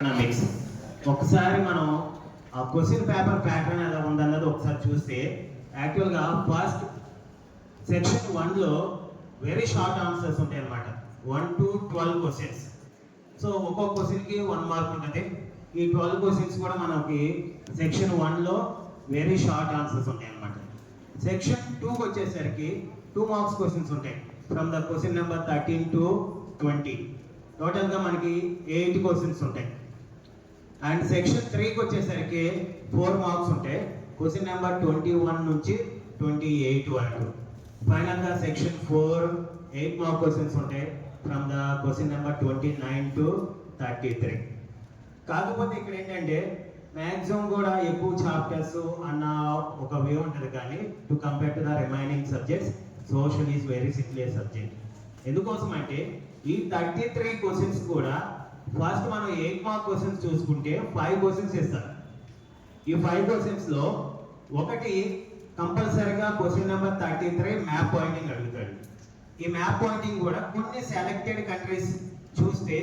Economics ఒకసారి మనం ఆ క్వశ్చన్ పేపర్ ప్యాటర్న్ ఎలా ఉందన్నది ఒకసారి చూస్తే యాక్చువల్గా ఫస్ట్ సెక్షన్ 1లో వెరీ షార్ట్ ఆన్సర్స్ ఉంటాయి అన్నమాట. 1 to 12 క్వశ్చన్స్. సో ఒక్కొక్క క్వశ్చన్కి 1 మార్క్ ఉంటుంది. ఈ 12 క్వశ్చన్స్ కూడా మనకి సెక్షన్ 1లో వెరీ షార్ట్ ఆన్సర్స్ ఉంటాయి అన్నమాట. సెక్షన్ 2కి వచ్చేసరికి 2 మార్క్స్ క్వశ్చన్స్ ఉంటాయి from the question number 13 to 20. టోటల్గా మనకి 8 క్వశ్చన్స్ ఉంటాయి. అండ్ సెక్షన్ 3కి వచ్చేసరికి 4 మార్క్స్ ఉంటాయి. క్వశ్చన్ నెంబర్ 21 నుంచి 28 వరకు. ఫైనల్గా సెక్షన్ 4 8 మార్క్ క్వశ్చన్స్ ఉంటాయి from the question number 29 to 33. కాకపోతే ఇక్కడ ఏంటంటే మ్యాక్సిమం కూడా ఎక్కువ చాప్టర్స్ అన్న ఒక వే ఉంటుంది, కానీ to compare to the remaining subjects social is very simply subject. ఎందుకోసం అంటే ఈ 33 క్వశ్చన్స్ కూడా ఫస్ట్ మనం 8 మార్క్ క్వశ్చన్స్ చూసుకుంటే 5 క్వశ్చన్స్ ఇస్తారు. ఈ 5 క్వశ్చన్స్లో ఒకటి కంపల్సరీగా క్వశ్చన్ నెంబర్ 33 మ్యాప్ పాయింటింగ్ అడుగుతాడు. ఈ మ్యాప్ పాయింటింగ్ కూడా కొన్ని సెలెక్టెడ్ కంట్రీస్ చూస్తే